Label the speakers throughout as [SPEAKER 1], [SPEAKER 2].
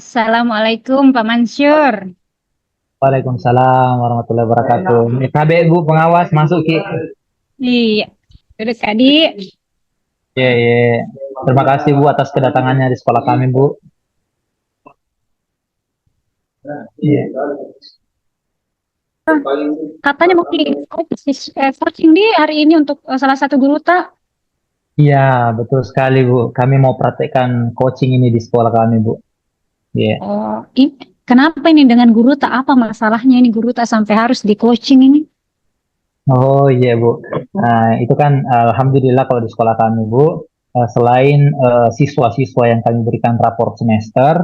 [SPEAKER 1] Assalamualaikum Pak Mansur.
[SPEAKER 2] Waalaikumsalam warahmatullahi wabarakatuh. KB Bu pengawas masuk Ki.
[SPEAKER 1] Iya, udah tadi.
[SPEAKER 2] Iya, iya. Terima kasih Bu atas kedatangannya di sekolah kami Bu. Iya.
[SPEAKER 1] Katanya mau coaching di hari ini untuk salah satu guru tak?
[SPEAKER 2] Iya, betul sekali Bu. Kami mau praktekkan coaching ini di sekolah kami Bu. Iya.
[SPEAKER 1] Oh, kenapa ini dengan guru tak, apa masalahnya ini guru tak sampai harus di coaching ini?
[SPEAKER 2] Oh iya Bu. Nah, itu kan alhamdulillah kalau di sekolah kami Bu, selain siswa-siswa yang kami berikan rapor semester,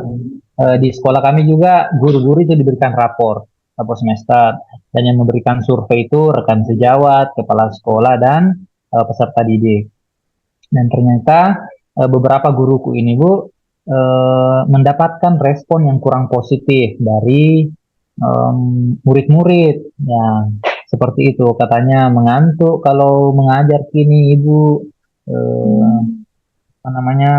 [SPEAKER 2] di sekolah kami juga guru-guru itu diberikan rapor semester, dan yang memberikan survei itu rekan sejawat, kepala sekolah dan peserta didik. Dan ternyata beberapa guruku ini Bu mendapatkan respon yang kurang positif dari murid-murid. Ya, seperti itu. Katanya mengantuk kalau mengajar kini Ibu. Eh,
[SPEAKER 1] Hmm.
[SPEAKER 2] apa namanya,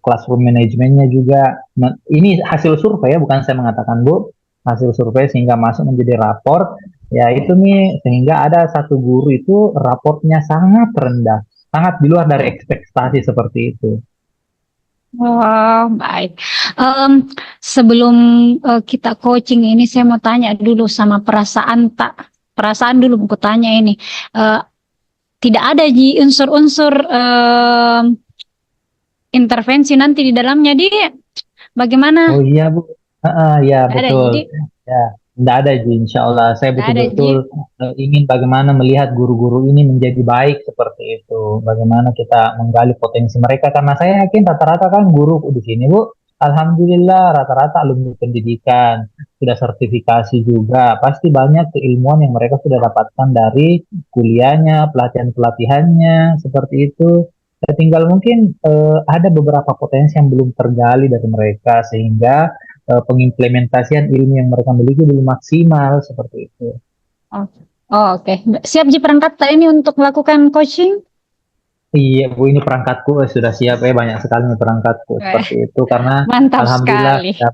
[SPEAKER 2] classroom manajemennya juga. Nah, ini hasil survei ya, bukan saya mengatakan Bu. Hasil survei sehingga masuk menjadi rapor. Ya itu nih, sehingga ada satu guru itu raportnya sangat rendah, sangat di luar dari ekspektasi seperti itu.
[SPEAKER 1] Oh, baik. Em, sebelum kita coaching ini, saya mau tanya dulu sama perasaan tak. Perasaan dulu aku tanya ini. Eh, Tidak ada di unsur-unsur intervensi nanti di dalamnya, di
[SPEAKER 2] Oh
[SPEAKER 1] bagaimana?
[SPEAKER 2] iya Bu. Ya
[SPEAKER 1] Tidak ada,
[SPEAKER 2] betul.
[SPEAKER 1] jadi
[SPEAKER 2] Ya, tidak ada Ji, insya Allah. Saya
[SPEAKER 1] tidak ada,
[SPEAKER 2] betul-betul
[SPEAKER 1] jadi
[SPEAKER 2] ingin bagaimana melihat guru-guru ini menjadi baik seperti itu. Bagaimana kita menggali potensi mereka. Karena saya yakin rata-rata kan guru di sini Bu. Alhamdulillah rata-rata alumni pendidikan. Sudah sertifikasi juga. Pasti banyak keilmuan yang mereka sudah dapatkan dari kuliahnya, pelatihan-pelatihannya. Seperti itu. Tinggal mungkin ada beberapa potensi yang belum tergali dari mereka sehingga pengimplementasian ilmu yang mereka miliki belum maksimal seperti itu.
[SPEAKER 1] oh, oh, oke. Siap Ji perangkat tak ini untuk melakukan coaching?
[SPEAKER 2] Iya Bu, ini perangkatku sudah siap ya, banyak sekali nih perangkatku
[SPEAKER 1] Eh,
[SPEAKER 2] seperti itu karena
[SPEAKER 1] mantap
[SPEAKER 2] alhamdulillah
[SPEAKER 1] sekali.
[SPEAKER 2] ya,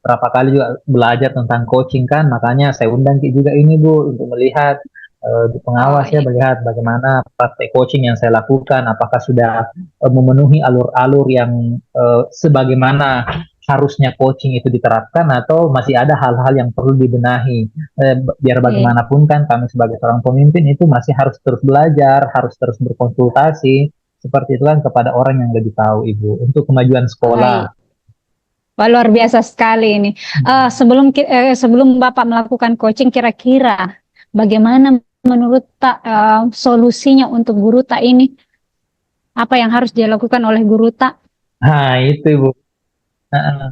[SPEAKER 2] berapa kali juga belajar tentang coaching kan, makanya saya undang Ki juga ini Bu untuk melihat di
[SPEAKER 1] Oh
[SPEAKER 2] pengawas ya,
[SPEAKER 1] iya.
[SPEAKER 2] melihat bagaimana praktek coaching yang saya lakukan, apakah sudah memenuhi alur-alur yang sebagaimana harusnya coaching itu diterapkan atau masih ada hal-hal yang perlu dibenahi. Biar
[SPEAKER 1] Iya.
[SPEAKER 2] bagaimanapun kan kami sebagai seorang pemimpin itu masih harus terus belajar, harus terus berkonsultasi, seperti itu kan kepada orang yang lebih tahu Ibu, untuk kemajuan
[SPEAKER 1] Hai.
[SPEAKER 2] sekolah.
[SPEAKER 1] Wah, luar biasa sekali ini. Sebelum Bapak melakukan coaching, kira-kira bagaimana menurut Tak solusinya untuk guru Tak ini? Apa yang harus dilakukan oleh guru Tak?
[SPEAKER 2] Nah, itu Ibu. Nah,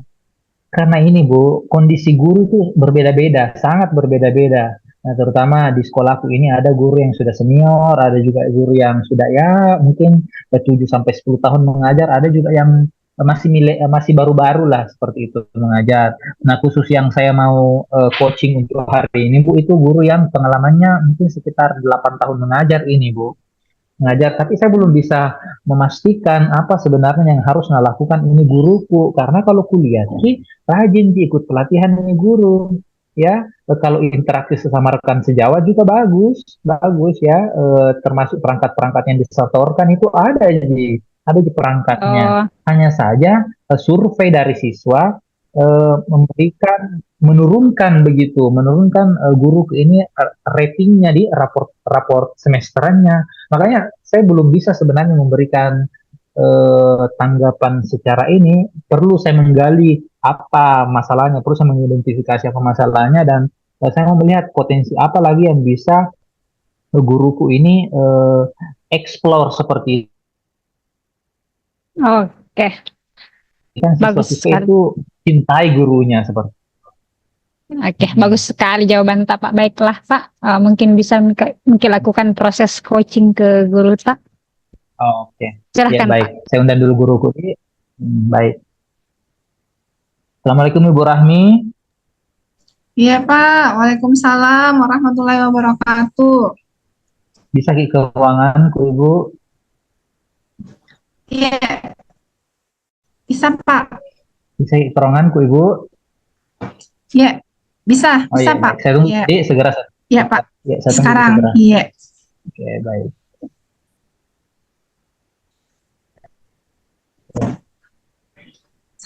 [SPEAKER 2] karena ini Bu, kondisi guru itu berbeda-beda, sangat berbeda-beda. Nah, terutama di sekolahku ini ada guru yang sudah senior, ada juga guru yang sudah ya mungkin 7 sampai 10 tahun mengajar, ada juga yang masih baru-baru lah seperti itu mengajar. Nah, khusus yang saya mau coaching untuk hari ini Bu, itu guru yang pengalamannya mungkin sekitar 8 tahun mengajar ini Bu. Ngajar, tapi saya belum bisa memastikan apa sebenarnya yang harus lakukan ini guruku. Karena kalau kuliah sih rajin sih ikut pelatihan ini guru, ya. Kalau interaksi sesama rekan sejawat juga bagus, bagus ya. Termasuk perangkat-perangkat yang disetorkan itu ada di perangkatnya.
[SPEAKER 1] Oh,
[SPEAKER 2] Hanya saja survei dari siswa menurunkan begitu, menurunkan guru ini ratingnya di raport semesterannya. Makanya saya belum bisa sebenarnya memberikan tanggapan secara ini. Perlu saya menggali apa masalahnya, perlu saya mengidentifikasi apa masalahnya, dan saya mau melihat potensi apa lagi yang bisa guruku ini explore seperti itu.
[SPEAKER 1] oke.
[SPEAKER 2] Kan
[SPEAKER 1] Bagus
[SPEAKER 2] siswa-siswa
[SPEAKER 1] sekali.
[SPEAKER 2] itu cintai gurunya seperti
[SPEAKER 1] Oke,
[SPEAKER 2] itu.
[SPEAKER 1] bagus sekali jawaban Tak, Pak. Baiklah, Pak. Mungkin bisa mungkin lakukan proses coaching ke guru Tak.
[SPEAKER 2] Oke, ya
[SPEAKER 1] Silahkan,
[SPEAKER 2] baik.
[SPEAKER 1] Pak.
[SPEAKER 2] Saya undang dulu guruku ini. Baik. Assalamualaikum Ibu Rahmi.
[SPEAKER 3] Iya Pak, Waalaikumsalam warahmatullahi wabarakatuh.
[SPEAKER 2] Bisa ke keuanganku Ibu.
[SPEAKER 3] Iya, bisa Pak.
[SPEAKER 2] Bisa keteranganku Ibu?
[SPEAKER 3] Ya, bisa,
[SPEAKER 2] Oh
[SPEAKER 3] bisa
[SPEAKER 2] iya,
[SPEAKER 3] Pak.
[SPEAKER 2] baik. Saya tunggu
[SPEAKER 3] Ya,
[SPEAKER 2] jadi segera.
[SPEAKER 3] ya Pak.
[SPEAKER 2] Ya, saya tunggu
[SPEAKER 3] Sekarang,
[SPEAKER 2] segera.
[SPEAKER 3] iya.
[SPEAKER 2] Oke, baik.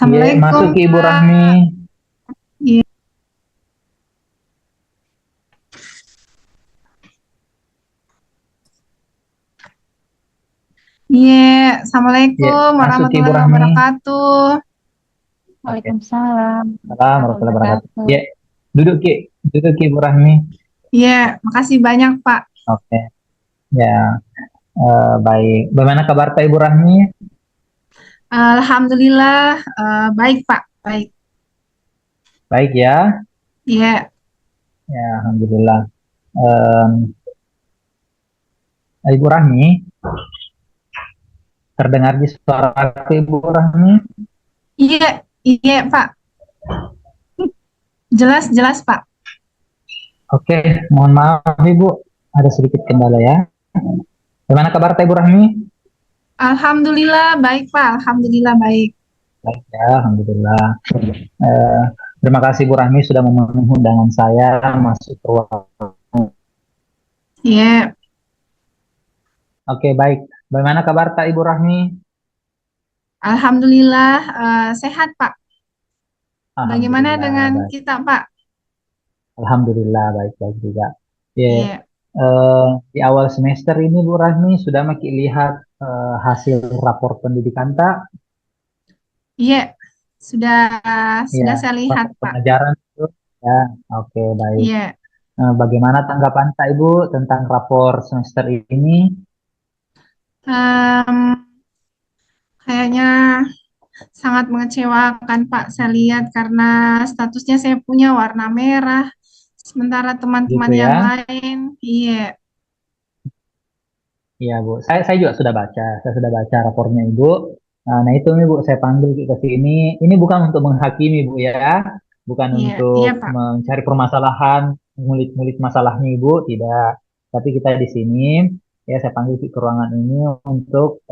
[SPEAKER 2] Iya,
[SPEAKER 3] Assalamualaikum
[SPEAKER 2] masuk ke Ibu Rahmi.
[SPEAKER 3] Pak. Iya, iya.
[SPEAKER 2] Iya,
[SPEAKER 3] Assalamualaikum
[SPEAKER 2] masuk ke Ibu
[SPEAKER 3] warahmatullahi
[SPEAKER 2] Rahmi.
[SPEAKER 3] wabarakatuh.
[SPEAKER 2] Oke.
[SPEAKER 1] Waalaikumsalam
[SPEAKER 2] Salam
[SPEAKER 1] warahmatullahi
[SPEAKER 2] warahmatullahi wabarakatuh.
[SPEAKER 1] wabarakatuh.
[SPEAKER 2] Ya, duduk Ki. Duduk Ki Ibu Rahmi.
[SPEAKER 3] Iya, makasih banyak Pak.
[SPEAKER 2] Oke. Ya, baik. Bagaimana kabar Pak Ibu Rahmi?
[SPEAKER 3] Alhamdulillah, baik Pak. Baik.
[SPEAKER 2] Baik ya.
[SPEAKER 3] Iya,
[SPEAKER 2] Ya, alhamdulillah. Em, Ibu Rahmi, terdengar di suara Ibu Rahmi?
[SPEAKER 3] iya, iya Pak. Jelas, jelas Pak.
[SPEAKER 2] Oke, mohon maaf Ibu, ada sedikit kendala ya. Bagaimana kabar Ibu Rahmi?
[SPEAKER 3] Alhamdulillah, baik Pak. Alhamdulillah, baik.
[SPEAKER 2] Baik ya, alhamdulillah. Eh, Terima kasih Bu Rahmi sudah memenuhi undangan saya masuk ke ruang.
[SPEAKER 3] Iya,
[SPEAKER 2] Oke, baik. Bagaimana kabar Ibu Rahmi?
[SPEAKER 3] Alhamdulillah, sehat Pak. Bagaimana
[SPEAKER 2] Alhamdulillah,
[SPEAKER 3] dengan
[SPEAKER 2] baik.
[SPEAKER 3] kita Pak?
[SPEAKER 2] Alhamdulillah, baik-baik juga. Ya,
[SPEAKER 3] Iya,
[SPEAKER 2] di awal semester ini Bu Rahmi sudah makin lihat hasil rapor pendidikan tak?
[SPEAKER 3] iya. Sudah,
[SPEAKER 2] Ya,
[SPEAKER 3] sudah saya lihat
[SPEAKER 2] rapor
[SPEAKER 3] Pak.
[SPEAKER 2] pengajaran itu. Ya, oke, baik.
[SPEAKER 3] Iya.
[SPEAKER 2] Bagaimana tanggapan Ibu tentang rapor semester ini?
[SPEAKER 3] Em, Kayaknya sangat mengecewakan Pak. Saya lihat karena statusnya saya punya warna merah, sementara
[SPEAKER 2] Gitu
[SPEAKER 3] teman-teman yang
[SPEAKER 2] ya.
[SPEAKER 3] lain, iya,
[SPEAKER 2] Iya, Bu. Saya juga sudah baca. Saya sudah baca rapornya Ibu. Nah, itu nih, Bu. Saya panggil ke sini. Ini bukan untuk menghakimi, Bu, ya. Bukan
[SPEAKER 3] iya, iya
[SPEAKER 2] untuk
[SPEAKER 3] Pak,
[SPEAKER 2] mencari permasalahan, ngulik-ngulik masalahnya, Ibu. Tidak. Tapi kita di sini, ya, saya panggil ke ruangan ini untuk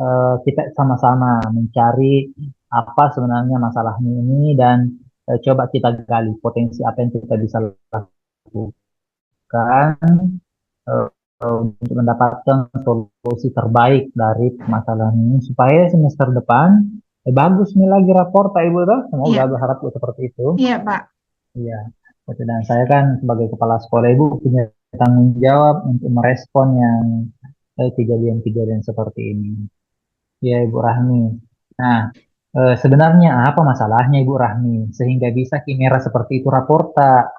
[SPEAKER 2] kita sama-sama mencari apa sebenarnya masalahnya ini dan coba kita gali potensi apa yang kita bisa lakukan eh, untuk mendapatkan solusi terbaik dari permasalahan ini supaya semester depan bagus nih lagi rapor Pak Ibu tuh. Semoga
[SPEAKER 3] iya,
[SPEAKER 2] berharap seperti itu.
[SPEAKER 3] iya Pak,
[SPEAKER 2] Iya. Dan saya kan sebagai kepala sekolah Ibu punya tanggung jawab untuk merespon yang kejadian-kejadian seperti ini. Ya Ibu Rahmi. Nah, sebenarnya apa masalahnya Ibu Rahmi sehingga bisa Kimera seperti itu rapor tak?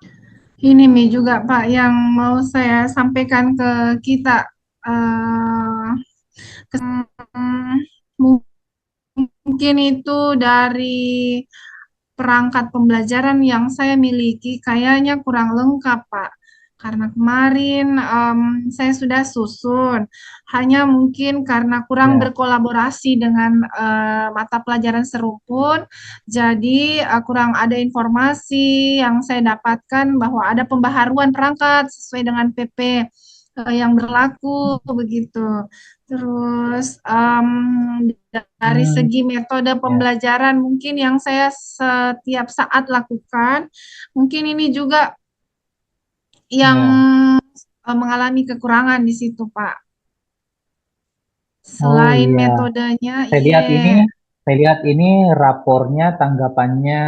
[SPEAKER 3] ini Mi juga Pak yang mau saya sampaikan ke kita. Eh, Mungkin itu dari perangkat pembelajaran yang saya miliki kayaknya kurang lengkap, Pak. Karena kemarin saya sudah susun, hanya mungkin karena kurang
[SPEAKER 2] Ya,
[SPEAKER 3] berkolaborasi dengan mata pelajaran serumpun, jadi kurang ada informasi yang saya dapatkan bahwa ada pembaharuan perangkat sesuai dengan PP yang berlaku begitu. Terus dari
[SPEAKER 2] hmm,
[SPEAKER 3] segi metode
[SPEAKER 2] ya,
[SPEAKER 3] pembelajaran mungkin yang saya setiap saat lakukan, mungkin ini juga yang
[SPEAKER 2] ya.
[SPEAKER 3] mengalami kekurangan di situ, Pak.
[SPEAKER 2] Oh
[SPEAKER 3] Selain
[SPEAKER 2] iya.
[SPEAKER 3] metodenya,
[SPEAKER 2] Saya lihat ini,
[SPEAKER 3] iya,
[SPEAKER 2] saya lihat ini rapornya tanggapannya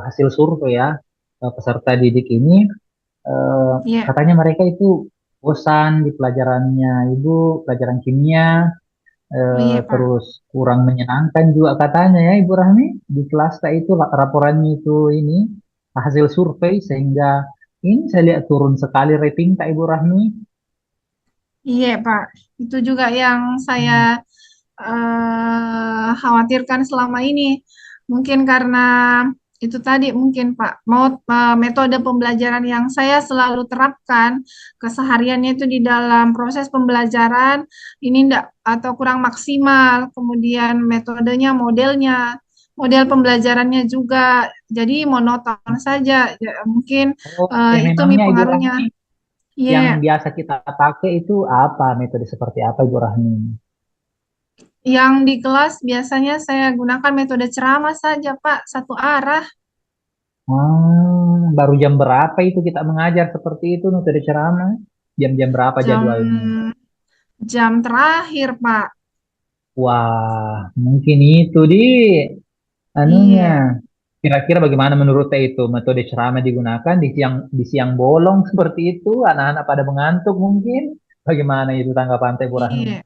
[SPEAKER 2] hasil survei ya peserta didik ini
[SPEAKER 3] iya,
[SPEAKER 2] katanya mereka itu bosan di pelajarannya Ibu, pelajaran kimia,
[SPEAKER 3] oh iya, Pak.
[SPEAKER 2] terus kurang menyenangkan juga katanya ya Ibu Rahmi di kelas tak itu laporannya itu ini hasil survei sehingga ini saya lihat turun sekali rating tak Ibu Rahmi.
[SPEAKER 3] Iya, Pak. Itu juga yang saya
[SPEAKER 2] Hmm,
[SPEAKER 3] khawatirkan selama ini. Mungkin karena itu tadi mungkin Pak, mau metode pembelajaran yang saya selalu terapkan kesehariannya itu di dalam proses pembelajaran ini enggak atau kurang maksimal. Kemudian metodenya, model pembelajarannya juga jadi monoton saja. Ya, mungkin
[SPEAKER 2] Oke,
[SPEAKER 3] itu
[SPEAKER 2] memangnya Ibu
[SPEAKER 3] pengaruhnya.
[SPEAKER 2] Rahmi yang
[SPEAKER 3] Iya,
[SPEAKER 2] biasa kita pakai itu apa metode seperti apa Ibu Rahmi?
[SPEAKER 3] Yang di kelas biasanya saya gunakan metode ceramah saja, Pak, satu arah.
[SPEAKER 2] Baru jam berapa itu kita mengajar seperti itu metode ceramah? Jam-jam berapa
[SPEAKER 3] Jam
[SPEAKER 2] jadwalnya?
[SPEAKER 3] jam terakhir, Pak.
[SPEAKER 2] Wah, mungkin itu di anunya.
[SPEAKER 3] Iya,
[SPEAKER 2] Kira-kira bagaimana menurut Teh itu metode ceramah digunakan di siang bolong seperti itu, anak-anak pada mengantuk mungkin? Bagaimana itu tanggapan Teh Bu Rahmi?
[SPEAKER 3] iya.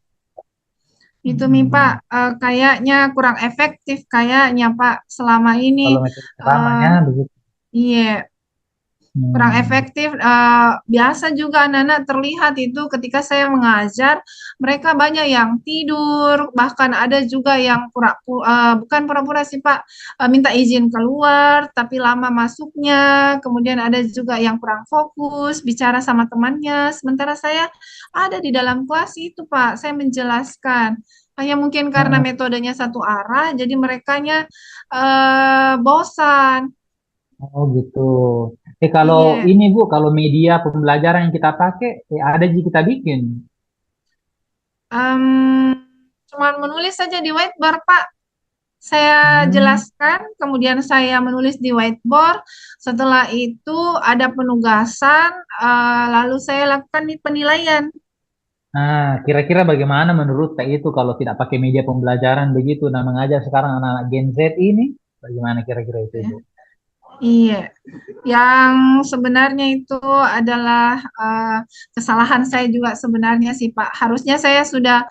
[SPEAKER 3] Itu nih Pak,
[SPEAKER 2] Hmm,
[SPEAKER 3] kayaknya kurang efektif kayaknya Pak selama ini.
[SPEAKER 2] kalau metode
[SPEAKER 3] eh
[SPEAKER 2] ceramahnya begitu.
[SPEAKER 3] iya, kurang
[SPEAKER 2] Hmm.
[SPEAKER 3] efektif. Biasa juga anak-anak terlihat itu ketika saya mengajar, mereka banyak yang tidur, bahkan ada juga yang bukan pura-pura sih Pak, minta izin keluar, tapi lama masuknya. Kemudian ada juga yang kurang fokus, bicara sama temannya. Sementara saya ada di dalam kelas itu Pak, saya menjelaskan. Hanya mungkin karena
[SPEAKER 2] Hmm.
[SPEAKER 3] metodenya satu arah, jadi merekanya bosan.
[SPEAKER 2] Oh gitu. Kalau
[SPEAKER 3] Iya.
[SPEAKER 2] ini Bu, kalau media pembelajaran yang kita pakai, ada sih kita bikin.
[SPEAKER 3] Em, Cuman menulis saja di whiteboard, Pak. Saya
[SPEAKER 2] Hmm.
[SPEAKER 3] jelaskan, kemudian saya menulis di whiteboard. Setelah itu ada penugasan, lalu saya lakukan penilaian.
[SPEAKER 2] Nah, kira-kira bagaimana menurut Teh itu kalau tidak pakai media pembelajaran begitu, nah mengajar sekarang anak-anak Gen Z ini, bagaimana kira-kira itu Bu?
[SPEAKER 3] Iya, yang sebenarnya itu adalah kesalahan saya juga sebenarnya sih Pak. Harusnya saya sudah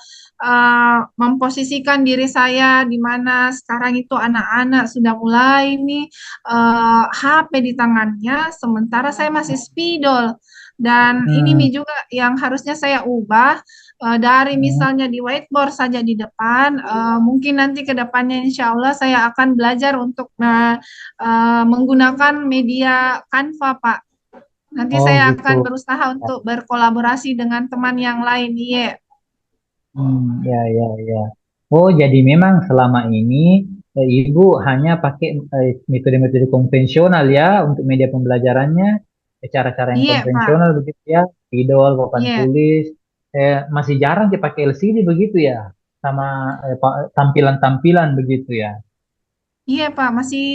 [SPEAKER 3] memposisikan diri saya di mana sekarang itu anak-anak sudah mulai nih HP di tangannya, sementara saya masih spidol. Dan ini
[SPEAKER 2] Hmm.
[SPEAKER 3] nih juga yang harusnya saya ubah dari
[SPEAKER 2] Hmm.
[SPEAKER 3] misalnya di whiteboard saja di depan, mungkin nanti ke depannya insya Allah saya akan belajar untuk menggunakan media Canva, Pak. Nanti
[SPEAKER 2] Oh
[SPEAKER 3] saya
[SPEAKER 2] gitu.
[SPEAKER 3] akan berusaha untuk berkolaborasi dengan teman yang lain. Iya,
[SPEAKER 2] Ya, ya, ya. Oh, jadi memang selama ini Ibu hanya pakai metode-metode konvensional ya untuk media pembelajarannya, cara-cara yang
[SPEAKER 3] iya, Pak.
[SPEAKER 2] konvensional begitu ya, spidol, papan
[SPEAKER 3] Iya,
[SPEAKER 2] tulis, masih jarang dipakai LCD begitu ya, sama tampilan-tampilan begitu ya.
[SPEAKER 3] iya, Pak. Masih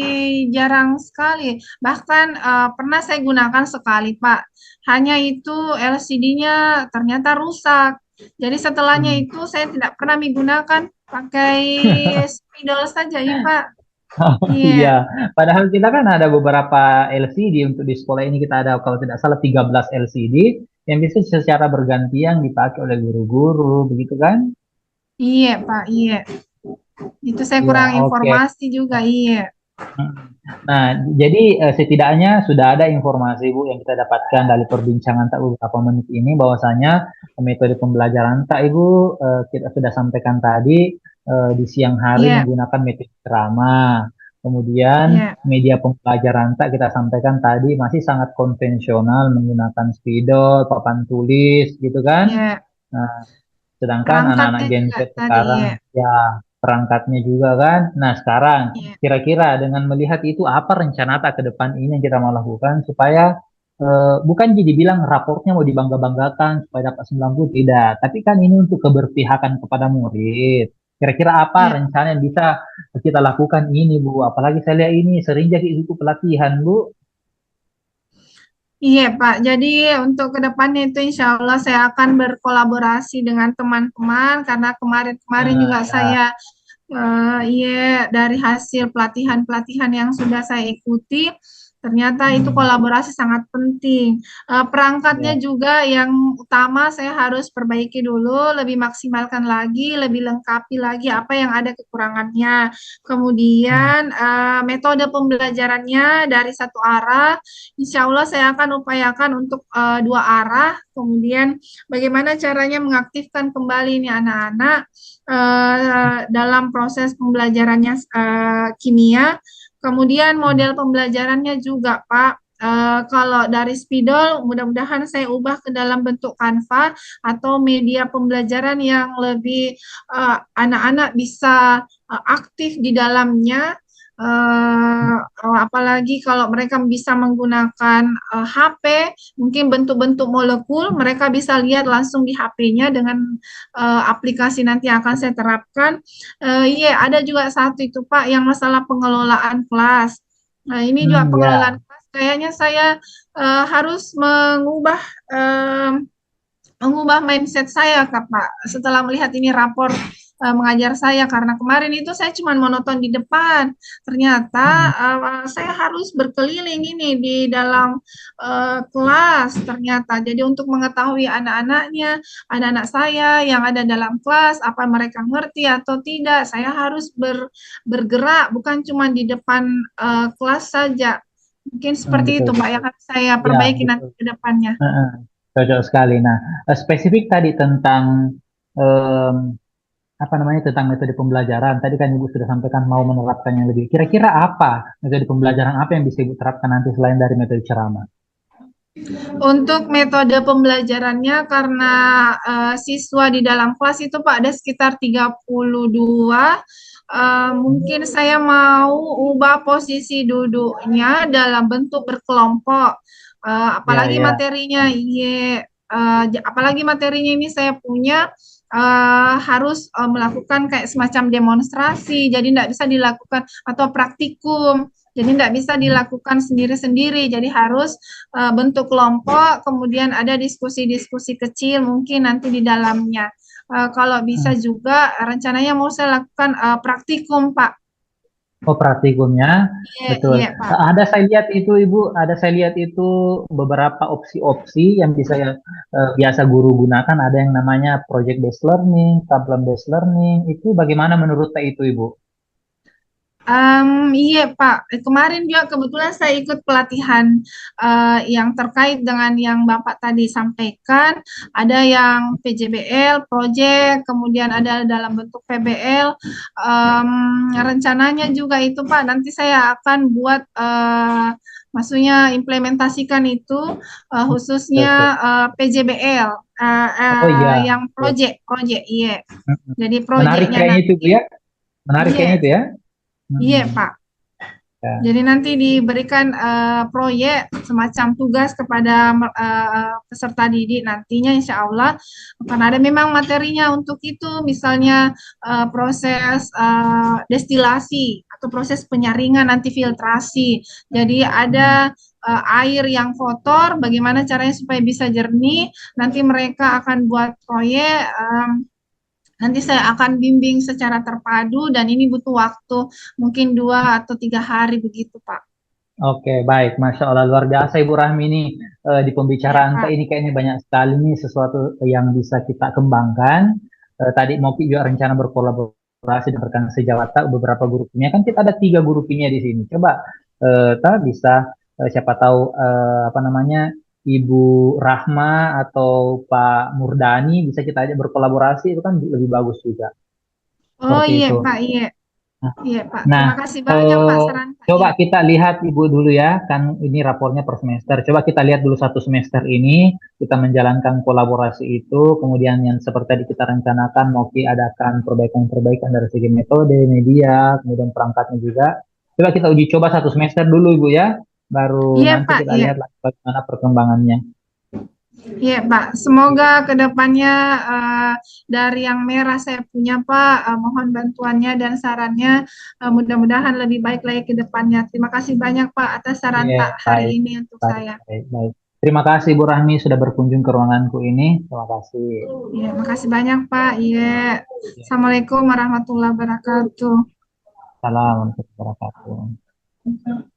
[SPEAKER 3] jarang sekali. Bahkan pernah saya gunakan sekali, Pak. Hanya itu LCD-nya ternyata rusak. Jadi setelahnya
[SPEAKER 2] Hmm.
[SPEAKER 3] itu saya tidak pernah menggunakan pakai spidol saja, ya, Pak.
[SPEAKER 2] Iya,
[SPEAKER 3] Iya.
[SPEAKER 2] padahal kita kan ada beberapa LCD untuk di sekolah ini kita ada kalau tidak salah 13 LCD yang bisa secara bergantian dipakai oleh guru-guru, begitu kan?
[SPEAKER 3] Iya, Pak. Iya. Itu saya
[SPEAKER 2] Iya,
[SPEAKER 3] kurang
[SPEAKER 2] oke.
[SPEAKER 3] informasi juga. Iya.
[SPEAKER 2] Nah, jadi setidaknya sudah ada informasi Bu yang kita dapatkan dari perbincangan tak beberapa menit ini bahwasanya metode pembelajaran tak Ibu kita sudah sampaikan tadi di siang hari
[SPEAKER 3] Iya.
[SPEAKER 2] menggunakan metode ceramah. Kemudian
[SPEAKER 3] Iya.
[SPEAKER 2] media pembelajaran tak kita sampaikan tadi masih sangat konvensional menggunakan spidol, papan tulis gitu kan.
[SPEAKER 3] Iya.
[SPEAKER 2] Nah, sedangkan anak-anak
[SPEAKER 3] Perangkatnya
[SPEAKER 2] Gen
[SPEAKER 3] juga
[SPEAKER 2] Z
[SPEAKER 3] tadi,
[SPEAKER 2] sekarang
[SPEAKER 3] ya.
[SPEAKER 2] ya perangkatnya juga kan. Nah sekarang
[SPEAKER 3] Iya.
[SPEAKER 2] kira-kira dengan melihat itu apa rencana tak ke depan ini yang kita mau lakukan supaya bukan jadi bilang raportnya mau dibangga-banggakan supaya dapat 90 tidak. Tapi kan ini untuk keberpihakan kepada murid. Kira-kira apa
[SPEAKER 3] Iya.
[SPEAKER 2] rencana yang bisa kita lakukan ini Bu? Apalagi saya lihat ini sering jadi itu pelatihan Bu.
[SPEAKER 3] Iya, Pak. Jadi untuk kedepannya itu insya Allah saya akan berkolaborasi dengan teman-teman karena kemarin-kemarin juga
[SPEAKER 2] Ya.
[SPEAKER 3] saya iya, dari hasil pelatihan-pelatihan yang sudah saya ikuti, ternyata itu
[SPEAKER 2] Hmm,
[SPEAKER 3] kolaborasi sangat penting. Perangkatnya
[SPEAKER 2] ya.
[SPEAKER 3] juga yang utama saya harus perbaiki dulu, lebih maksimalkan lagi, lebih lengkapi lagi apa yang ada kekurangannya.
[SPEAKER 2] Hmm.
[SPEAKER 3] Kemudian metode pembelajarannya dari satu arah, insya Allah saya akan upayakan untuk dua arah. Kemudian bagaimana caranya mengaktifkan kembali ini anak-anak dalam proses pembelajarannya kimia. Kemudian
[SPEAKER 2] Hmm.
[SPEAKER 3] model pembelajarannya juga, Pak. Kalau dari spidol, mudah-mudahan saya ubah ke dalam bentuk Canva atau media pembelajaran yang lebih anak-anak bisa aktif di dalamnya. Apalagi kalau mereka bisa menggunakan HP, mungkin bentuk-bentuk molekul mereka bisa lihat langsung di HP-nya dengan aplikasi nanti yang akan saya terapkan. Iya, ada juga satu itu Pak yang masalah pengelolaan kelas. Nah, ini juga
[SPEAKER 2] Ya.
[SPEAKER 3] pengelolaan kelas. Kayaknya saya harus mengubah mindset saya, Kak, Pak. Setelah melihat ini rapor mengajar saya, karena kemarin itu saya cuma monoton di depan. Ternyata
[SPEAKER 2] Mm,
[SPEAKER 3] saya harus berkeliling ini di dalam kelas. Ternyata, jadi untuk mengetahui anak-anaknya, anak-anak saya yang ada dalam kelas, apa mereka ngerti atau tidak, saya harus bergerak, bukan cuma di depan kelas saja. Mungkin seperti itu,
[SPEAKER 2] betul
[SPEAKER 3] Pak,
[SPEAKER 2] betul.
[SPEAKER 3] yang harus saya
[SPEAKER 2] Ya,
[SPEAKER 3] perbaiki nanti
[SPEAKER 2] betul.
[SPEAKER 3] ke depannya.
[SPEAKER 2] Heeh, cocok sekali. Nah, spesifik tadi tentang em, apa namanya tentang metode pembelajaran. Tadi kan Ibu sudah sampaikan mau menerapkannya lebih. Kira-kira apa metode pembelajaran apa yang bisa Ibu terapkan nanti selain dari metode ceramah?
[SPEAKER 3] Untuk metode pembelajarannya karena siswa di dalam kelas itu Pak ada sekitar 32, mungkin saya mau ubah posisi duduknya dalam bentuk berkelompok.
[SPEAKER 2] Ya,
[SPEAKER 3] Apalagi
[SPEAKER 2] ya.
[SPEAKER 3] materinya, iya, apalagi materinya ini saya punya harus melakukan kayak semacam demonstrasi, jadi tidak bisa dilakukan atau praktikum. Jadi tidak bisa dilakukan sendiri-sendiri, jadi harus bentuk kelompok, kemudian ada diskusi-diskusi kecil mungkin nanti di dalamnya. Kalau bisa
[SPEAKER 2] Hmm.
[SPEAKER 3] juga rencananya mau saya lakukan praktikum, Pak.
[SPEAKER 2] Oh, praktikumnya,
[SPEAKER 3] Iya,
[SPEAKER 2] betul.
[SPEAKER 3] iya, Pak.
[SPEAKER 2] Ada saya lihat itu Ibu, ada saya lihat itu beberapa opsi-opsi yang bisa biasa guru gunakan. Ada yang namanya project based learning, problem based learning. Itu bagaimana menurut Teh itu Ibu?
[SPEAKER 3] Iya Pak, kemarin juga kebetulan saya ikut pelatihan yang terkait dengan yang Bapak tadi sampaikan. Ada yang PJBL, project, kemudian ada dalam bentuk PBL. Rencananya juga itu Pak, nanti saya akan buat, maksudnya implementasikan itu khususnya
[SPEAKER 2] Betul.
[SPEAKER 3] PJBL,
[SPEAKER 2] Oh iya,
[SPEAKER 3] yang
[SPEAKER 2] betul.
[SPEAKER 3] project, iya.
[SPEAKER 2] Mm-mm.
[SPEAKER 3] Jadi
[SPEAKER 2] Menarik
[SPEAKER 3] projectnya
[SPEAKER 2] kayaknya itu Bu
[SPEAKER 3] nanti,
[SPEAKER 2] ya. Menarik kayaknya
[SPEAKER 3] iya,
[SPEAKER 2] itu ya.
[SPEAKER 3] iya
[SPEAKER 2] Mm-mm.
[SPEAKER 3] Pak.
[SPEAKER 2] Ya.
[SPEAKER 3] Jadi nanti diberikan proyek semacam tugas kepada peserta didik nantinya insya Allah akan ada memang materinya untuk itu misalnya proses destilasi atau proses penyaringan nanti filtrasi. Jadi
[SPEAKER 2] Mm.
[SPEAKER 3] ada air yang kotor, bagaimana caranya supaya bisa jernih. Nanti mereka akan buat proyek. Nanti saya akan bimbing secara terpadu dan ini butuh waktu mungkin 2 atau 3 hari begitu, Pak.
[SPEAKER 2] Oke, baik. Masya Allah, luar biasa Ibu Rahmi ini. Di
[SPEAKER 3] Iya,
[SPEAKER 2] pembicaraan
[SPEAKER 3] Pak.
[SPEAKER 2] ini kayaknya banyak sekali nih sesuatu yang bisa kita kembangkan. Tadi Moki juga rencana berkolaborasi dengan sejawata beberapa guru kimia. Kan kita ada 3 guru kimia di sini. Coba kita bisa siapa tahu apa namanya Ibu Rahma atau Pak Murdani bisa kita ajak berkolaborasi itu kan lebih bagus juga.
[SPEAKER 3] Oh
[SPEAKER 2] Seperti
[SPEAKER 3] iya,
[SPEAKER 2] itu.
[SPEAKER 3] Pak, iya. Iya, Pak.
[SPEAKER 2] Nah,
[SPEAKER 3] Terima kasih banyak, Pak, saran
[SPEAKER 2] coba
[SPEAKER 3] Paknya.
[SPEAKER 2] kita lihat Ibu dulu ya, kan ini rapornya per semester. Coba kita lihat dulu 1 semester ini, kita menjalankan kolaborasi itu, kemudian yang seperti tadi kita rencanakan, mau adakan perbaikan-perbaikan dari segi metode, media, kemudian perangkatnya juga. Coba kita uji coba 1 semester dulu Ibu ya, baru
[SPEAKER 3] Iya,
[SPEAKER 2] nanti
[SPEAKER 3] Pak,
[SPEAKER 2] kita
[SPEAKER 3] iya.
[SPEAKER 2] lihat lagi bagaimana perkembangannya.
[SPEAKER 3] Iya, Pak. Semoga ke depannya dari yang merah saya punya, Pak. Mohon bantuannya dan sarannya. Mudah-mudahan lebih baik lagi ke depannya. Terima kasih banyak, Pak, atas saran
[SPEAKER 2] Iya,
[SPEAKER 3] tak hari
[SPEAKER 2] baik,
[SPEAKER 3] ini untuk
[SPEAKER 2] baik,
[SPEAKER 3] saya.
[SPEAKER 2] baik, baik. Terima kasih Bu Rahmi sudah berkunjung ke ruanganku ini. Terima kasih.
[SPEAKER 3] Iya, makasih banyak, Pak. Iya.
[SPEAKER 2] Ya,
[SPEAKER 3] Assalamualaikum warahmatullahi wabarakatuh.
[SPEAKER 2] salam warahmatullahi wabarakatuh.